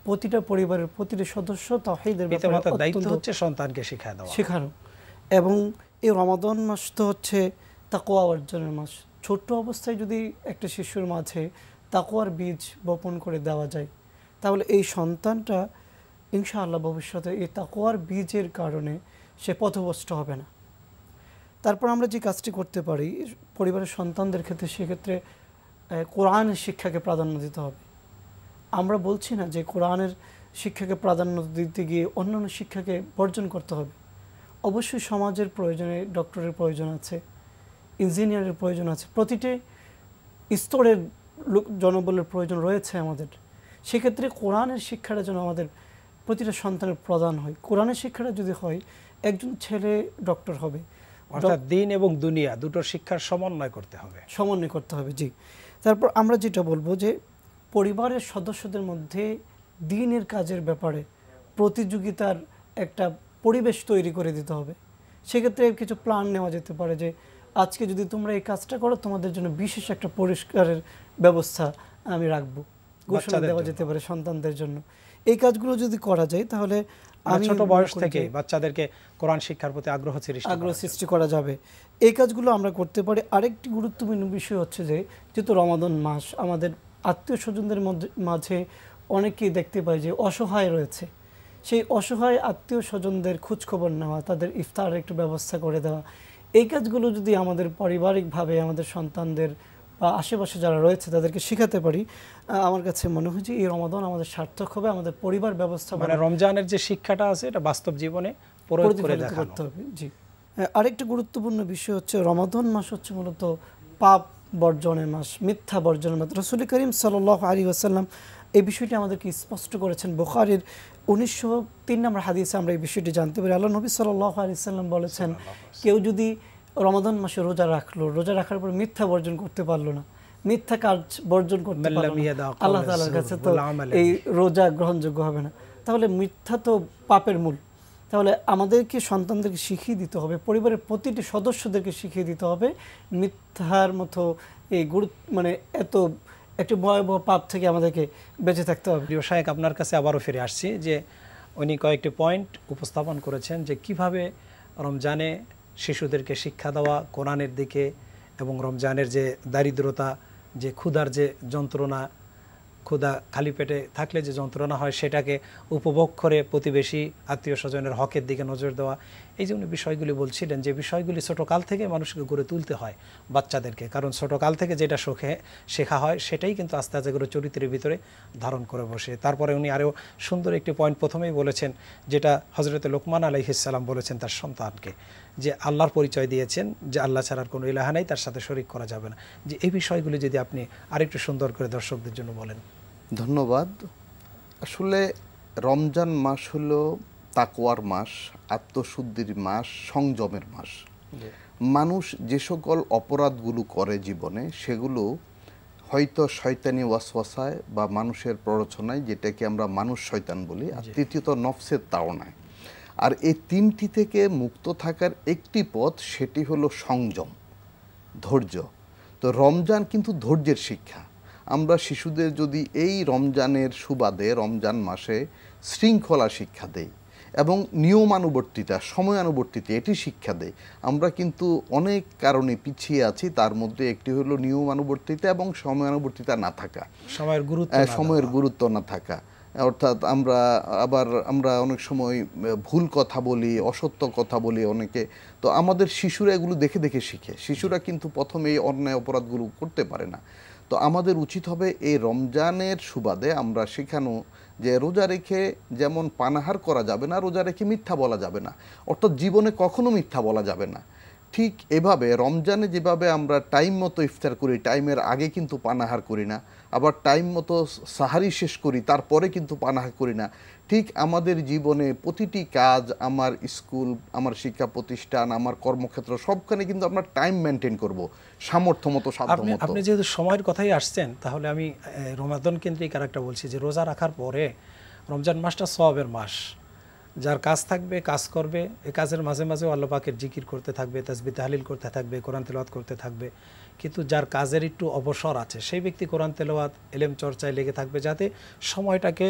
প্রতিটা পরিবারের প্রতিটি সদস্য তাওহীদের ব্যাপারে দায়িত্ব হচ্ছে সন্তানকে শেখানো। এবং এই রমাদান মাস তো হচ্ছে তাকওয়া অর্জনের মাস। ছোট্ট অবস্থায় যদি একটা শিশুর মাঝে তাকওয়ার বীজ বপন করে দেওয়া যায়, তাহলে এই সন্তানটা ইনশাআল্লাহ ভবিষ্যতে এই তাকওয়ার বীজের কারণে সে পথভ্রষ্ট হবে না। তারপর আমরা যে কাজটি করতে পারি পরিবারের সন্তানদের ক্ষেত্রে, সেক্ষেত্রে কোরআনের শিক্ষাকে প্রাধান্য দিতে হবে। আমরা বলছি না যে কোরআনের শিক্ষাকে প্রাধান্য দিতে গিয়ে অন্যান্য শিক্ষাকে বর্জন করতে হবে। অবশ্যই সমাজের প্রয়োজনে ডক্টরের প্রয়োজন আছে, ইঞ্জিনিয়ারের প্রয়োজন আছে, প্রতিটি স্তরের জনবলের প্রয়োজন রয়েছে আমাদের। সেক্ষেত্রে কোরআনের শিক্ষাটা যেন আমাদের প্রতিটা সন্তানের প্রদান হয়। কোরআনের শিক্ষাটা যদি হয়, একজন ছেলে ডক্টর হবে, অর্থাৎ দিন এবং দুনিয়া দুটোর শিক্ষার সমন্বয় করতে হবে। জি। তারপর আমরা যেটা বলবো যে পরিবারের সদস্যদের মধ্যে দ্বীনের কাজের ব্যাপারে প্রতিযোগিতার একটা পরিবেশ তৈরি করে দিতে হবে। সেক্ষেত্রে কিছু প্ল্যান নেওয়া যেতে পারে যে আজকে যদি তোমরা এই কাজটা করো, তোমাদের জন্য বিশেষ একটা পুরস্কারের ব্যবস্থা আমি রাখবো, ঘোষণা দেওয়া যেতে পারে সন্তানদের জন্য। এই কাজগুলো যদি করা যায় তাহলে ছোট বয়স থেকে বাচ্চাদেরকে কোরআন শিক্ষার প্রতি আগ্রহ সৃষ্টি করা যাবে। এই কাজগুলো আমরা করতে পারি। আরেকটি গুরুত্বপূর্ণ বিষয় হচ্ছে যে যেহেতু রমাদান মাস, আমাদের আত্মীয় স্বজনদের মাঝে অনেকেই দেখতে পাই যে অসহায় রয়েছে। সেই অসহায় আত্মীয় স্বজনদের খোঁজখবর নেওয়া, তাদের ইফতারের একটু ব্যবস্থা করে দেওয়া, এই কাজগুলো যদি আমাদের পারিবারিকভাবে আমাদের সন্তানদের বা আশেপাশে যারা রয়েছে তাদেরকে শেখাতে পারি, আমার কাছে মনে হয় যে এই রমাদান আমাদের সার্থক হবে। আমাদের পরিবার ব্যবস্থা মানে রমজানের যে শিক্ষাটা আছে এটা বাস্তব জীবনে প্রয়োগ করে দেখাতে হবে। জি। আরেকটা গুরুত্বপূর্ণ বিষয় হচ্ছে রমাদান মাস হচ্ছে মূলত পাপ বর্জনের মাস, মিথ্যা বর্জনের মাস। রাসূল করিম সাল্লাল্লাহু আলাইহি ওয়াসাল্লাম এই বিষয়টি আমাদেরকে স্পষ্ট করেছেন। বুখারীর 1903 নম্বর হাদিসে আমরা এই বিষয়টি জানতে পারি। আল্লাহ নবী সাল্লাল্লাহু আলাইহি ওয়াসাল্লাম বলেছেন, কেউ যদি রমাদান মাসে রোজা রাখার পর মিথ্যা বর্জন করতে পারলো না, মিথ্যা কাজ বর্জন করতে পারলো না, আল্লাহ তাআলার কাছে তো এই রোজা গ্রহণযোগ্য হবে না। তাহলে মিথ্যা তো পাপের মূল। তাহলে আমাদেরকে সন্তানদেরকে শিখিয়ে দিতে হবে, পরিবারের প্রতিটি সদস্যদেরকে শিখিয়ে দিতে হবে মিথ্যার মতো এই মানে এত একটি ভয়াবহ পাপ থেকে আমাদেরকে বেঁচে থাকতে হবে। প্রিয় শায়েখ, আপনার কাছে আবারও ফিরে আসছি যে উনি কয়েকটি পয়েন্ট উপস্থাপন করেছেন যে কিভাবে রমজানে শিশুদেরকে শিক্ষা দেওয়া কোরআনের দিকে, এবং রমজানের যে দারিদ্রতা, যে ক্ষুধার যে যন্ত্রণা, ক্ষুধা খালি পেটে থাকলে যে যন্ত্রণা হয় সেটাকে উপভোগ করে প্রতিবেশী আত্মীয় স্বজনের হকের দিকে নজর দেওয়া, এই যে উনি বিষয়গুলি বলছিলেন যে বিষয়গুলি ছোটোকাল থেকে মানুষকে গড়ে তুলতে হয় বাচ্চাদেরকে, কারণ ছোটোকাল থেকে যেটা শেখা হয় সেটাই কিন্তু আস্তে আস্তে করে চরিত্রের ভিতরে ধারণ করে বসে। তারপরে উনি আরও সুন্দর একটি পয়েন্ট প্রথমেই বলেছেন, যেটা হযরত লোকমান আলাইহিস সালাম বলেছেন তার সন্তানকে, যে আল্লাহর পরিচয় দিয়েছেন যে আল্লাহ ছাড়ার কোনো ইলাহা নাই, তার সাথে শরীক করা যাবে না। যে এই বিষয়গুলি যদি আপনি আরেকটু সুন্দর করে দর্শকদের জন্য বলেন। ধন্যবাদ। আসলে রমজান মাস হলো তাকওয়ার মাস, আত্মশুদ্ধির মাস, সংযমের মাস। মানুষ যে সকল অপরাধগুলো করে জীবনে, সেগুলো হয়তো শয়তানি ওয়াসওয়াসায় বা মানুষের প্ররোচনায়, যেটাকে আমরা মানুষ শয়তান বলি, আর তৃতীয়ত নফসের তাড়নায়। আর এই তিনটি থেকে মুক্ত থাকার একটি পথ, সেটি হলো সংযম, ধৈর্য। তো রমজান কিন্তু ধৈর্যের শিক্ষা। আমরা শিশুদের যদি এই রমজানের সুবাদে রমজান মাসে শৃঙ্খলা শিক্ষা দেই এবং নিয়মানুবর্তিতা সময়ানুবর্তিতা এটি শিক্ষা দেয়, আমরা কিন্তু অনেক কারণে পিছিয়ে আছি। তার মধ্যে একটি হলো নিয়মানুবর্তিতা এবং সময়ানুবর্তিতা না থাকা, সময়ের গুরুত্ব না থাকা। অর্থাৎ আমরা অনেক সময় ভুল কথা বলি, অসত্য কথা বলি অনেকে। তো আমাদের শিশুরা এগুলো দেখে দেখে শিখে। শিশুরা কিন্তু প্রথমে এই অন্যায় অপরাধগুলো করতে পারে না। তো আমাদের উচিত হবে এই রমজানের সুবাদে আমরা শেখানো যে রোজা রেখে যেমন পানাহার করা যাবে না, রোজা রেখে মিথ্যা বলা যাবে না, অর্থাৎ জীবনে কখনো মিথ্যা বলা যাবে না। ঠিক এভাবে রমজানে যেভাবে আমরা টাইম মতো ইফতার করি, টাইমের আগে কিন্তু পানাহার করি না, আবার টাইম মতো সাহারি শেষ করি, তারপরে কিন্তু পানাহার করি না, ঠিক আমাদের জীবনে প্রতিটি কাজ, আমার স্কুল, আমার শিক্ষা প্রতিষ্ঠান, আমার কর্মক্ষেত্র, সবখানে কিন্তু আমরা টাইম মেনটেন করব সামর্থ্য মতো, সাধ্য মতো। আপনি যেহেতু সময়ের কথাই আসছেন, তাহলে আমি রমাদান কেন্দ্রিক আরেকটা বলছি যে রোজা রাখার পরে রমজান মাসটা সওয়াবের মাস। যার কাজ থাকবে কাজ করবে, এই কাজের মাঝে মাঝেও আল্লাহ পাকের জিকির করতে থাকবে, তাসবিহ তাহলিল করতে থাকবে, কোরআন তেলাওয়াত করতে থাকবে। কিন্তু যার কাজের একটু অবসর আছে সেই ব্যক্তি কোরআন তেলাওয়াত, ইলম চর্চায় লেগে থাকবে, যাতে সময়টাকে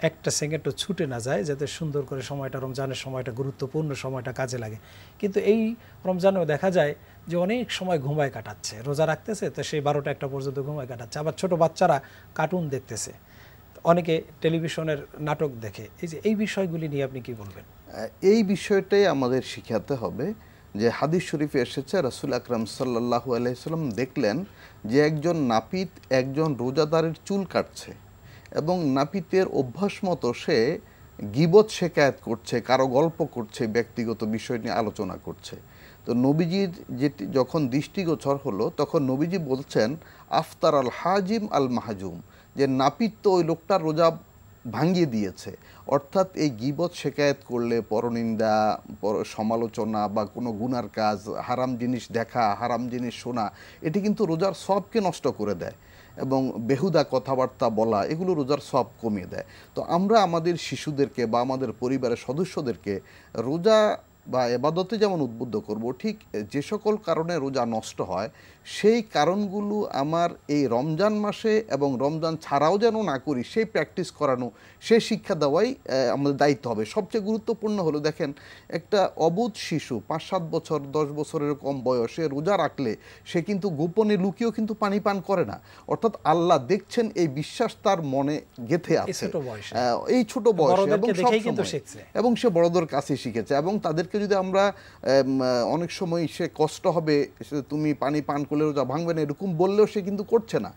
একটা সেকেন্ডও ছুটে না যায়, যাতে সুন্দর করে সময়টা, রমজানের সময়টা, গুরুত্বপূর্ণ সময়টা কাজে লাগে। কিন্তু এই রমজানেও দেখা যায় যে অনেক সময় ঘুমায় কাটাচ্ছে, রোজা রাখতেছে তো সেই 12টা 1টা পর্যন্ত ঘুমায় কাটাচ্ছে। আবার ছোট বাচ্চারা কার্টুন দেখতেছে, অনেকে টেলিভিশনের নাটক দেখে। এই বিষয়গুলি নিয়ে আপনি কি বলবেন? এই বিষয়টাই আমাদের শিখাতে হবে যে হাদিস শরীফে এসেছে রাসূল আকরাম সাল্লাল্লাহু আলাইহি সাল্লাম দেখলেন যে একজন নাপিত একজন রোজাদারের চুল কাটছে এবং নাপিতের অভ্যাস মতো সে গীবত শেকায়েত করছে, কারো গল্প করছে, ব্যক্তিগত বিষয় নিয়ে আলোচনা করছে। তো নবীজির যেটি যখন দৃষ্টিগোচর হলো তখন নবীজি বলছেন আফতার আল হাজিম আল মাহজুম, যে নাপিত তো ওই লোকটার রোজা ভাঙিয়ে দিয়েছে। অর্থাৎ এই গীবত শেকায়েত করলে, পরনিন্দা, সমালোচনা বা কোনো গুনার কাজ, হারাম জিনিস দেখা, হারাম জিনিস শোনা, এটি কিন্তু রোজার সবকে নষ্ট করে দেয় এবং বেহুদা কথাবার্তা বলা এগুলো রোজার সব কমিয়ে দেয়। তো আমরা আমাদের শিশুদেরকে বা আমাদের পরিবারের সদস্যদেরকে রোজা বা এবাদতে যেমন উদ্বুদ্ধ করব, ঠিক যে সকল কারণে রোজা নষ্ট হয় সেই কারণগুলো আমার এই রমজান মাসে এবং রমজান ছাড়াও যেন না করি সেই প্র্যাকটিস করানো, সেই শিক্ষা দেওয়াই আমাদের দায়িত্ব হবে। সবচেয়ে গুরুত্বপূর্ণ হলো দেখেন, একটা অবুধ শিশু 5-7 বছর 10 বছরের কম বয়সে রোজা রাখলে সে কিন্তু গোপনে লুকিয়েও কিন্তু পানি পান করে না। অর্থাৎ আল্লাহ দেখছেন এই বিশ্বাস তার মনে গেঁথে আছে এই ছোট বয়সে, এবং সে বড়দের কাছে শিখেছে। এবং তাদেরকে যদি আমরা অনেক সময় সে কষ্ট হবে, তুমি পানি পান করলে রোজা ভাঙবে না এরকম বললেও সে কিন্তু করছে না,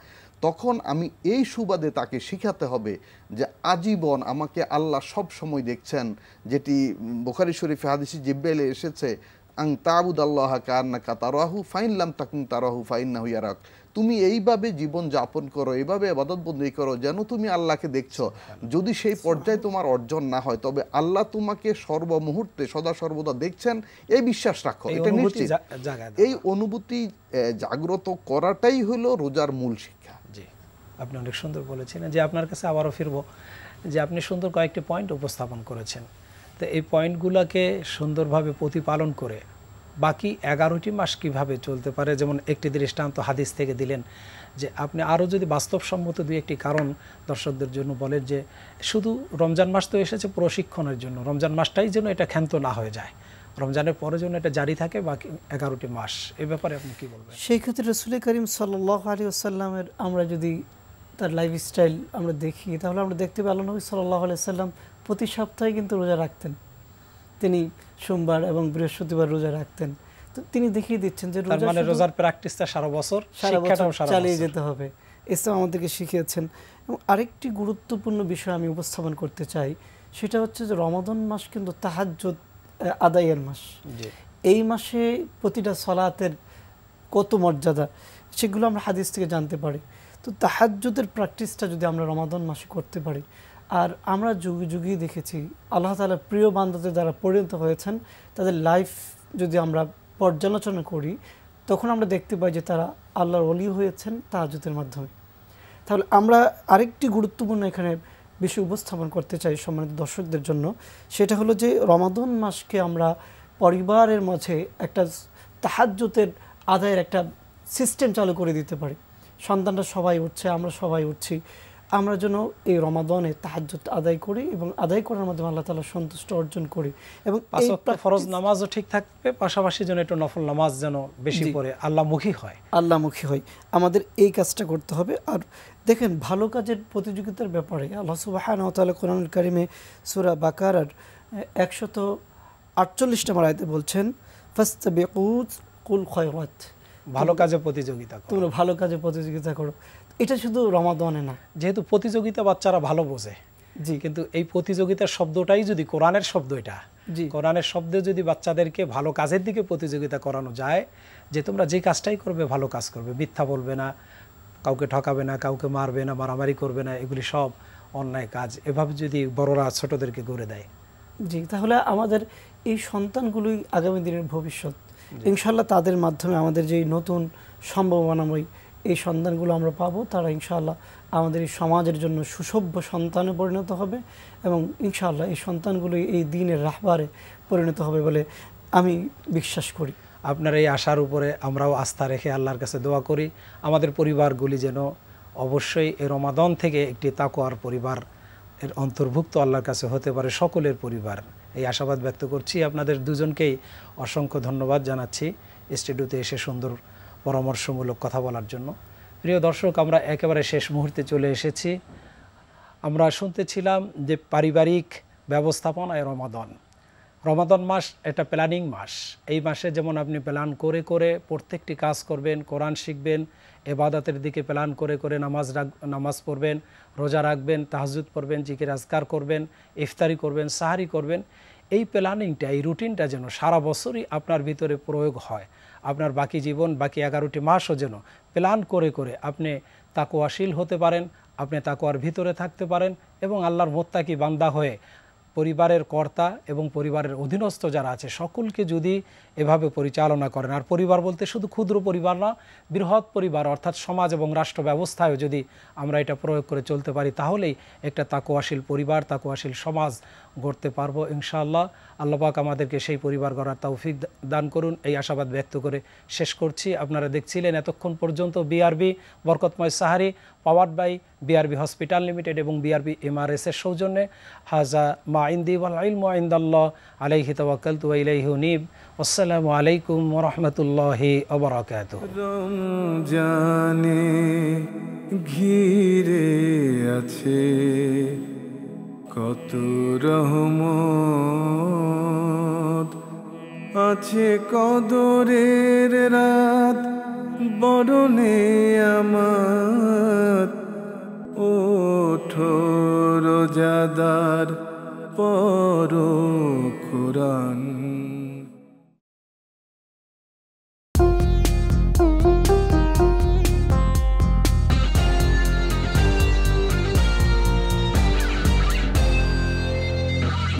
তখন আমি এই সুবাদে তাকে শিখাতে হবে যে আজীবন আমাকে আল্লাহ সব সময় দেখছেন, যেটি বুখারী শরীফে হাদিসে জিব্রাইলে এসেছে, আং তাবুদাল্লাহ কান্নাকা তারাহু ফাইন লাম তাকুন তারাহু ফাইন্নাহু ইয়ারাক। তুমি এইভাবে জীবন যাপন করো, এইভাবে ইবাদত বন্দেগী করো যেন তুমি আল্লাহকে দেখছো। যদি সেই পর্যায়ে তোমার অর্জন না হয় তবে আল্লাহ তোমাকে সর্বমুহূর্তে সদা সর্বদা দেখছেন, এই বিশ্বাস রাখো। এটা নিশ্চিত এই অনুভূতি জাগ্রত করাটাই হলো রোজার মূল শিক্ষা। জি, আপনি অনেক সুন্দর বলেছিলেন। যে আপনার কাছে আবারও ফিরবো, যে আপনি সুন্দর কয়েকটি পয়েন্ট উপস্থাপন করেছেন। তো এই পয়েন্টগুলোকে সুন্দরভাবে প্রতিপালন করে বাকি 11টি মাস কিভাবে চলতে পারে, যেমন একটি দৃষ্টান্ত হাদিস থেকে দিলেন, যে আপনি আরও যদি বাস্তবসম্মত 2-1টি কারণ দর্শকদের জন্য বলেন, যে শুধু রমজান মাস তো এসেছে প্রশিক্ষণের জন্য, রমজান মাসটাই যেন এটা ক্ষান্ত না হয়ে যায়, রমজানের পরে যেন এটা জারি থাকে বাকি 11টি মাস, এই ব্যাপারে আপনি কী বলবেন? সেই ক্ষেত্রে রাসূল করিম সাল্লাল্লাহু আলাইহি ওয়াসাল্লামের আমরা যদি তার লাইফস্টাইল আমরা দেখি তাহলে আমরা দেখতে পাই আল্লাহ নবী সাল্লাল্লাহু আলাইহি ওয়াসাল্লাম প্রতি সপ্তাহে কিন্তু রোজা রাখতেন। তিনি সোমবার এবং বৃহস্পতিবার রোজা রাখতেন। তো তিনি দেখিয়ে দিচ্ছেন যে রোজার প্র্যাকটিসটা সারা বছর চালিয়ে যেতে হবে, ইসলাম আমাদেরকে শিখিয়েছেন। এবং আরেকটি গুরুত্বপূর্ণ বিষয় আমি উপস্থাপন করতে চাই, সেটা হচ্ছে যে রমাদান মাস কিন্তু তাহাজ্জুদ আদায়ের মাস। এই মাসে প্রতিটা সালাতের কত মর্যাদা সেগুলো আমরা হাদিস থেকে জানতে পারি। তো তাহাজ্জুদের প্র্যাকটিসটা যদি আমরা রমাদান মাসে করতে পারি, আর আমরা যুগে যুগেই দেখেছি আল্লাহ তাআলার প্রিয় বান্দাদের যারা পরিণত হয়েছেন তাদের লাইফ যদি আমরা পর্যালোচনা করি তখন আমরা দেখতে পাই যে তারা আল্লাহর ওলি হয়েছেন তাহাজ্জুদের মাধ্যমে। তাহলে আমরা আরেকটি গুরুত্বপূর্ণ এখানে বিষয় উপস্থাপন করতে চাই সম্মানিত দর্শকদের জন্য, সেটা হলো যে রমাদান মাসকে আমরা পরিবারের মাঝে একটা তাহাজ্জুদের আদায়ের একটা সিস্টেম চালু করে দিতে পারি। সন্তানরা সবাই উঠছে, আমরা সবাই উঠছি, আমরা যেন এই রমাদানে তাহাজ্জুদ আদায় করি এবং আদায় করার মাধ্যমে আল্লাহ তাআলা সন্তুষ্ট অর্জন করি এবং পাঁচ ওয়াক্ত ফরজ নামাজও ঠিক থাকবে, পাশাপাশি যেন একটু নফল নামাজ যেন বেশি পড়ে আল্লাহমুখী হয়, আল্লাহমুখী হয়। আমাদের এই কাজটা করতে হবে। আর দেখেন, ভালো কাজের প্রতিযোগিতার ব্যাপারে আল্লাহ সুবহানাহু ওয়া তাআলা কোরআনুল কারীমে সূরা বাকারার 148 নম্বর আয়াতে বলছেন, ফাস্তাবিকুল খায়রাত, ভালো কাজে প্রতিযোগিতা করো, তোমরা ভালো কাজে প্রতিযোগিতা করো। এটা শুধু রমাদানে না, যেহেতু প্রতিযোগিতা বাচ্চারা ভালো বোঝে, জি, কিন্তু এই প্রতিযোগিতার শব্দটাই যদি কোরআনের শব্দ, এটা জি, কোরআনের শব্দে যদি বাচ্চাদেরকে ভালো কাজের দিকে প্রতিযোগিতা করানো যায়, যে তোমরা যে কাজটাই করবে ভালো কাজ করবে, মিথ্যা বলবে না, কাউকে ঠকাবে না, কাউকে মারবে না, মারামারি করবে না, এগুলি সব অন্যায় কাজ, এভাবে যদি বড়রা ছোটদেরকে গড়ে দেয়, জি, তাহলে আমাদের এই সন্তানগুলোই আগামী দিনের ভবিষ্যৎ। ইনশাআল্লাহ তাদের মাধ্যমে আমাদের যে নতুন সম্ভাবনাময় এই সন্তানগুলো আমরা পাবো, তারা ইনশাআল্লাহ আমাদের এই সমাজের জন্য সুসভ্য সন্তানে পরিণত হবে এবং ইনশাআল্লাহ এই সন্তানগুলোই এই দ্বীনের রাহবারে পরিণত হবে বলে আমি বিশ্বাস করি। আপনার এই আশার উপরে আমরাও আস্থা রেখে আল্লাহর কাছে দোয়া করি, আমাদের পরিবারগুলি যেন অবশ্যই এই রমাদান থেকে একটি তাকওয়ার পরিবার এর অন্তর্ভুক্ত আল্লাহর কাছে হতে পারে, সকলের পরিবার, এই আশাবাদ ব্যক্ত করছি। আপনাদের দুজনকেই অসংখ্য ধন্যবাদ জানাচ্ছি স্টুডিওতে এসে সুন্দর পরামর্শমূলক কথা বলার জন্য। প্রিয় দর্শক, আমরা একেবারে শেষ মুহূর্তে চলে এসেছি। আমরা শুনতেছিলাম যে পারিবারিক ব্যবস্থাপনায় রমাদান মাস একটা প্ল্যানিং মাস। এই মাসে যেমন আপনি প্ল্যান করে করে প্রত্যেকটি কাজ করবেন, কোরআন শিখবেন, এবাদতের দিকে প্ল্যান করে করে নামাজ পড়বেন, রোজা রাখবেন, তাহাজ্জুদ পড়বেন, জিকির আজকার করবেন, ইফতারি করবেন, সাহারি করবেন। এই প্ল্যানিংটা, এই রুটিনটা যেন সারা বছরই আপনার ভিতরে প্রয়োগ হয়। আপনার বাকি জীবন, বাকি 11টি মাসও যেন প্ল্যান করে করে আপনি তাকওয়াশীল হতে পারেন, আপনি তাকওয়ার ভিতরে থাকতে পারেন এবং আল্লাহর মুত্তাকি বান্দা হয়ে পরিবারের কর্তা এবং পরিবারের অধীনস্থ যারা আছে সকলকে যদি এভাবে পরিচালনা করেন, আর পরিবার বলতে শুধু ক্ষুদ্র পরিবার না, বৃহৎ পরিবার অর্থাৎ সমাজ এবং রাষ্ট্র ব্যবস্থায়ও যদি আমরা এটা প্রয়োগ করে চলতে পারি, তাহলেই একটা তাকওয়াশীল পরিবার, তাকওয়াশীল সমাজ গড়তে পারবো ইনশাআল্লাহ। আল্লাহ পাক আমাদেরকে সেই পরিবার গড়ার তৌফিক দান করুন, এই আশাবাদ ব্যক্ত করে শেষ করছি। আপনারা দেখছিলেন এতক্ষণ পর্যন্ত বিআরবি বরকতময় সাহারি, powered by BRB hospital limited এবং বিআরবি এমআরএস এর সৌজন্যে। হাজা মা ইনদি ওয়াল ইলমু ইনদাল্লাহ আলাইহি তাওয়াক্কালতু ওয়া ইলাইহি উনীব। আসসালামু আলাইকুম ওয়া রাহমাতুল্লাহি ওয়া বারাকাতুহু। রমজানে ঘিরে আছে কত রহমত, আছে কদরের রাত বরণে আমার, ওঠো রোজাদার পড়ো কোরআন।